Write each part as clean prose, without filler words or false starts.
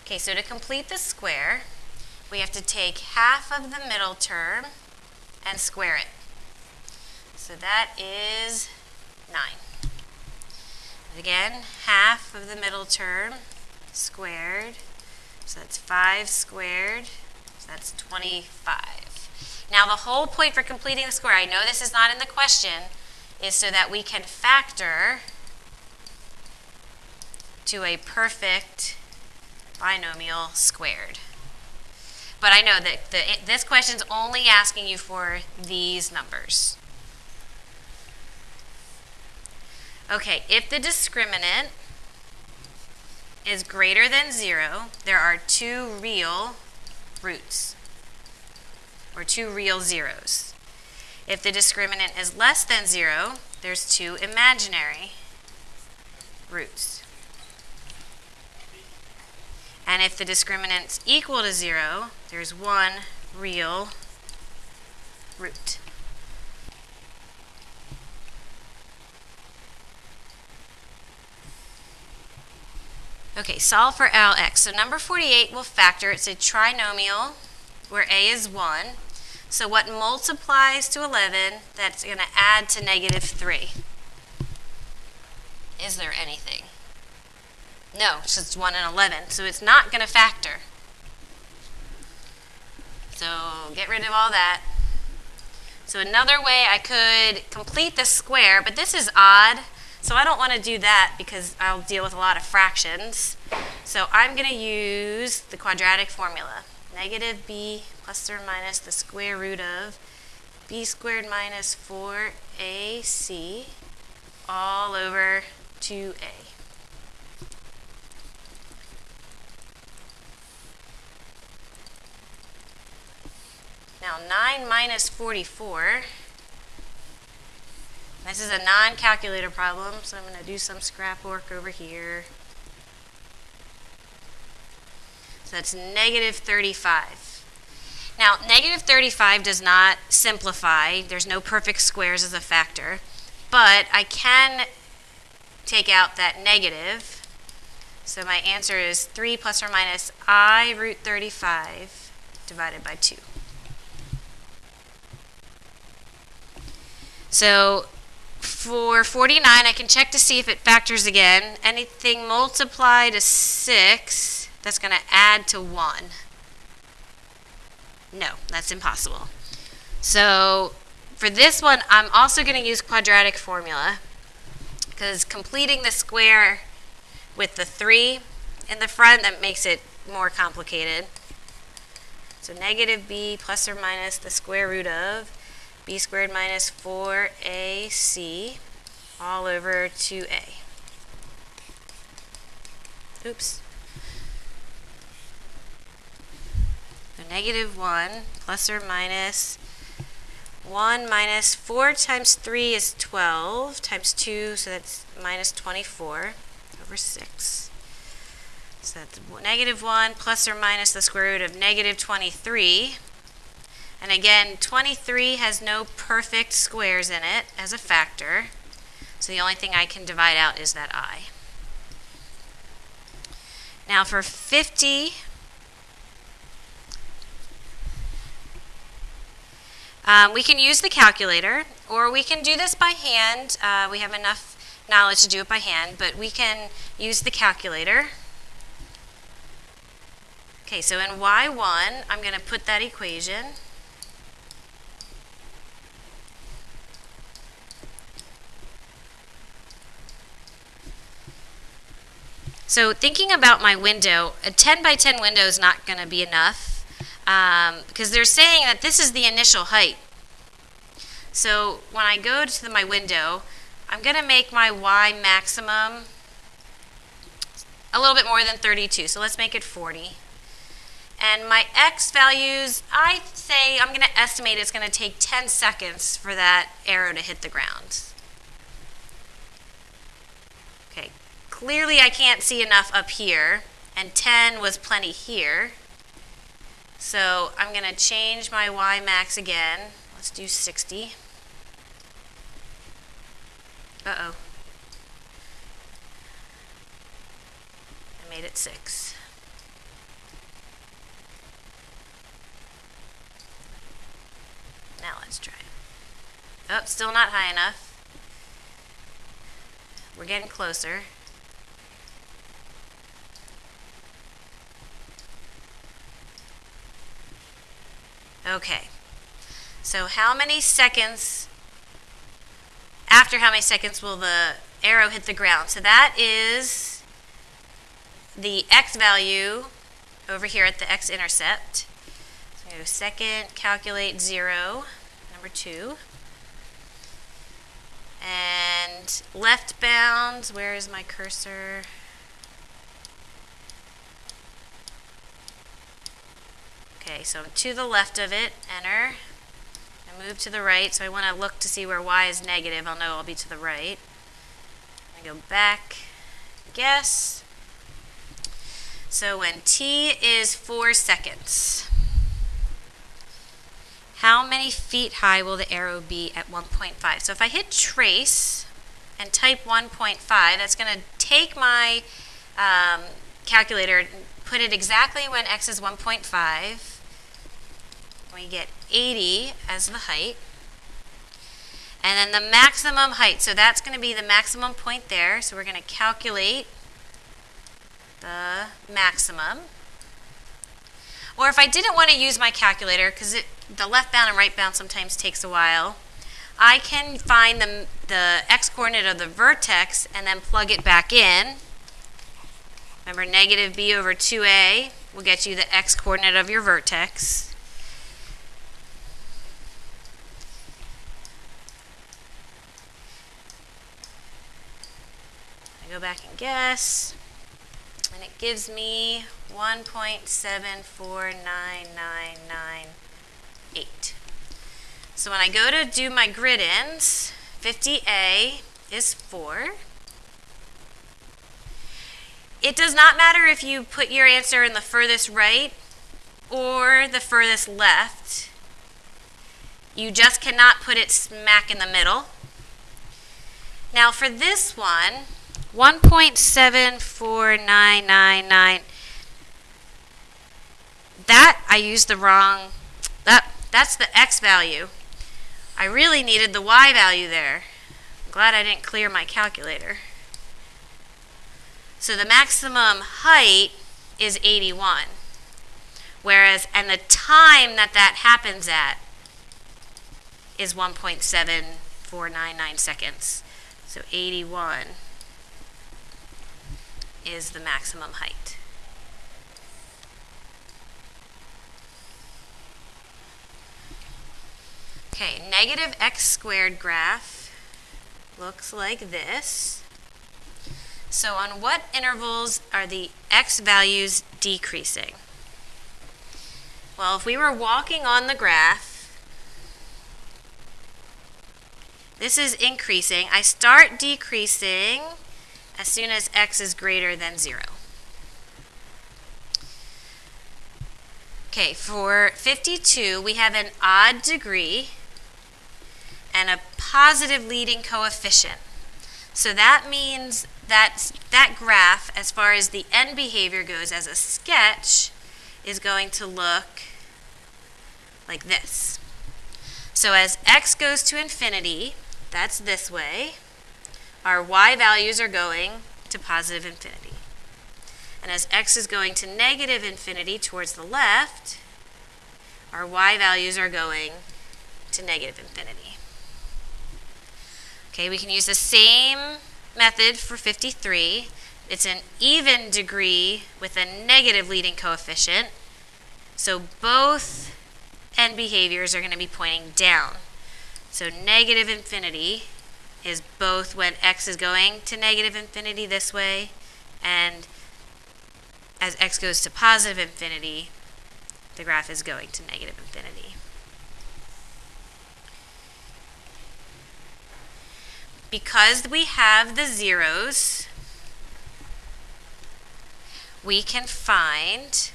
Okay, so to complete the square, we have to take half of the middle term and square it. So that is 9. And again, half of the middle term squared. So that's 5 squared. So that's 25. Now the whole point for completing the square, I know this is not in the question, is so that we can factor to a perfect binomial squared. But I know that this question is only asking you for these numbers. Okay, if the discriminant is greater than 0, there are 2 real roots, or 2 real zeros. If the discriminant is less than 0, there's 2 imaginary roots. And if the discriminant's equal to 0, there's 1 real root. Okay, solve for Lx. So number 48 will factor. It's a trinomial where a is 1. So what multiplies to 11 that's going to add to negative 3? Is there anything? No, it's just 1 and 11. So it's not going to factor. So get rid of all that. So another way I could complete the square, but this is odd. So I don't want to do that because I'll deal with a lot of fractions. So I'm going to use the quadratic formula. Negative b plus or minus the square root of b squared minus 4ac all over 2a. Now 9 minus 44. This is a non-calculator problem, so I'm going to do some scrap work over here. So that's negative 35. Now, negative 35 does not simplify. There's no perfect squares as a factor. But I can take out that negative. So my answer is 3 plus or minus I root 35 divided by 2. So for 49, I can check to see if it factors again. Anything multiply to 6, that's going to add to 1. No, that's impossible. So for this one, I'm also going to use quadratic formula because completing the square with the 3 in the front, that makes it more complicated. So negative b plus or minus the square root of b squared minus 4ac all over 2a. Oops. So negative 1 plus or minus 1 minus 4 times 3 is 12 times 2, so that's minus 24 over 6. So that's negative 1 plus or minus the square root of negative 23. And again, 23 has no perfect squares in it as a factor. So the only thing I can divide out is that I. Now for 50, we can use the calculator, or we can do this by hand. We have enough knowledge to do it by hand, but we can use the calculator. Okay, so in y1, I'm going to put that equation. So thinking about my window, a 10 by 10 window is not going to be enough because they're saying that this is the initial height. So when I go to my window, I'm going to make my y maximum a little bit more than 32. So let's make it 40. And my x values, I say I'm going to estimate it's going to take 10 seconds for that arrow to hit the ground. Okay. Clearly, I can't see enough up here, and 10 was plenty here. So I'm going to change my y max again. Let's do 60. Uh-oh. I made it 6. Let's try it. Oh, still not high enough. We're getting closer. Okay. So how many seconds, after how many seconds will the arrow hit the ground? So that is the x value over here at the x-intercept. So I'm going to go second, calculate 0, number 2. And left bound, where is my cursor? Okay, so to the left of it, enter. I move to the right, so I want to look to see where y is negative. I'll know I'll be to the right. I go back, guess. So when t is 4 seconds, how many feet high will the arrow be at 1.5? So if I hit trace and type 1.5, that's going to take my calculator and put it exactly when x is 1.5. We get 80 as the height. And then the maximum height, so that's going to be the maximum point there. So we're going to calculate the maximum. Or if I didn't want to use my calculator, because the left bound and right bound sometimes takes a while, I can find the x-coordinate of the vertex and then plug it back in. Remember, negative b over 2a will get you the x-coordinate of your vertex. I go back and guess, and it gives me 1.749998. So when I go to do my grid ends, 50a is 4. It does not matter if you put your answer in the furthest right or the furthest left. You just cannot put it smack in the middle. Now for this one, 1.74999, that I used the wrong, that's the x value. I really needed the y value there. I'm glad I didn't clear my calculator. So the maximum height is 81. Whereas, and the time that happens at is 1.7499 seconds. So 81 is the maximum height. Okay, negative x squared graph looks like this. So on what intervals are the x values decreasing? Well, if we were walking on the graph, this is increasing. I start decreasing as soon as x is greater than 0. Okay, for 52, we have an odd degree and a positive leading coefficient. So that means that graph, as far as the end behavior goes as a sketch, is going to look like this. So as x goes to infinity, that's this way, our y values are going to positive infinity. And as x is going to negative infinity towards the left, our y values are going to negative infinity. Okay, we can use the same method for 53. It's an even degree with a negative leading coefficient. So both end behaviors are going to be pointing down. So negative infinity is both when x is going to negative infinity this way, and as x goes to positive infinity, the graph is going to negative infinity. Because we have the zeros, we can find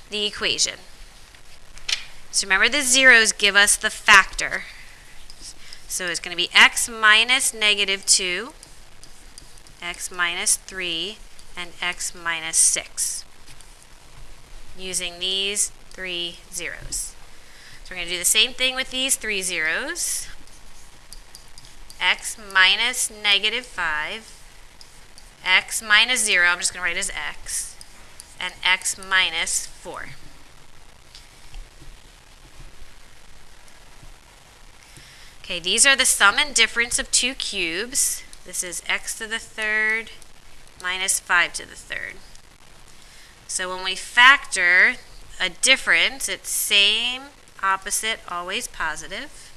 the equation. So remember, the zeros give us the factor. So it's going to be x minus negative 2, x minus 3, and x minus 6. Using these, 3 zeros. So we're going to do the same thing with these 3 zeros. X minus negative 5, x minus 0, I'm just going to write as x, and x minus 4. Okay, these are the sum and difference of two cubes. This is x to the third minus 5 to the third. So when we factor a difference, it's same, opposite, always positive.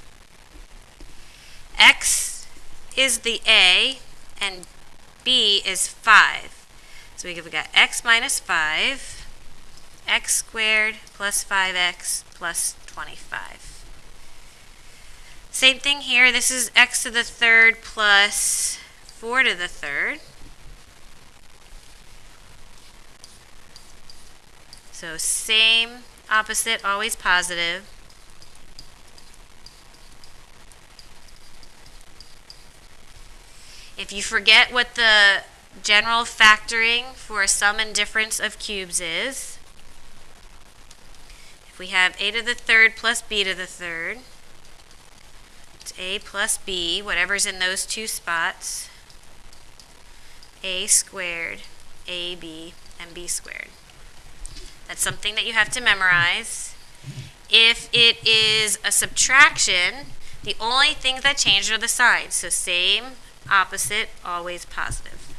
X is the a, and b is 5. So we've got x minus 5, x squared plus 5x plus 25. Same thing here. This is x to the third plus 4 to the third. So same, opposite, always positive. If you forget what the general factoring for a sum and difference of cubes is, if we have a to the third plus b to the third, it's a plus b, whatever's in those two spots, a squared, ab, and b squared. That's something that you have to memorize. If it is a subtraction, the only things that change are the signs. So same, opposite, always positive.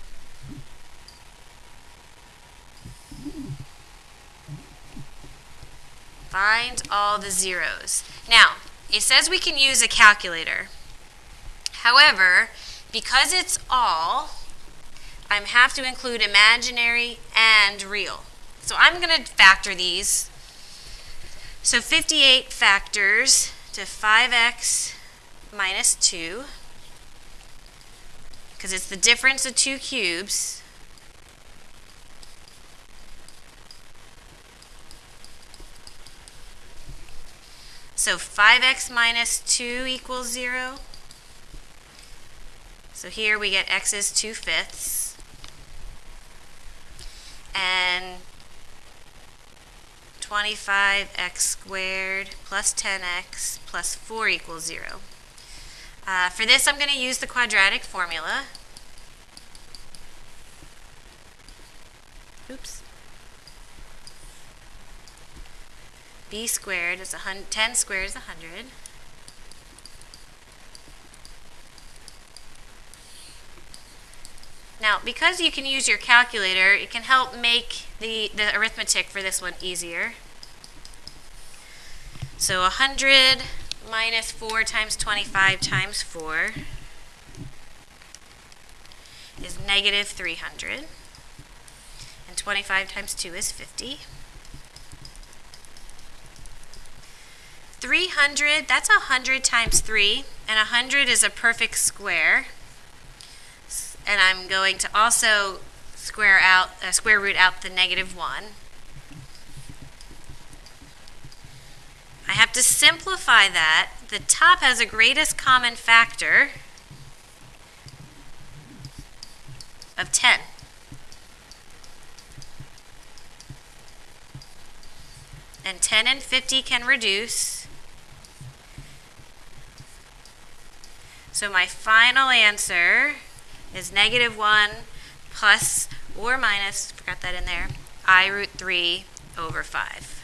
Find all the zeros. Now, it says we can use a calculator. However, because it's all, I have to include imaginary and real. So I'm going to factor these. So 58 factors to 5x minus 2, because it's the difference of two cubes. So 5x minus 2 equals 0. So here we get x is 2/5. And 25x squared plus 10x plus 4 equals 0. For this, I'm going to use the quadratic formula. Oops. B squared is 10 squared is 100. Now, because you can use your calculator, it can help make the arithmetic for this one easier. So 100 minus 4 times 25 times 4 is negative 300. And 25 times 2 is 50. 300, that's 100 times 3, and 100 is a perfect square. And I'm going to also square root out the negative 1. I have to simplify that. The top has a greatest common factor of 10. And 10 and 50 can reduce. So my final answer is negative 1 plus or minus, forgot that in there, I root 3 over 5.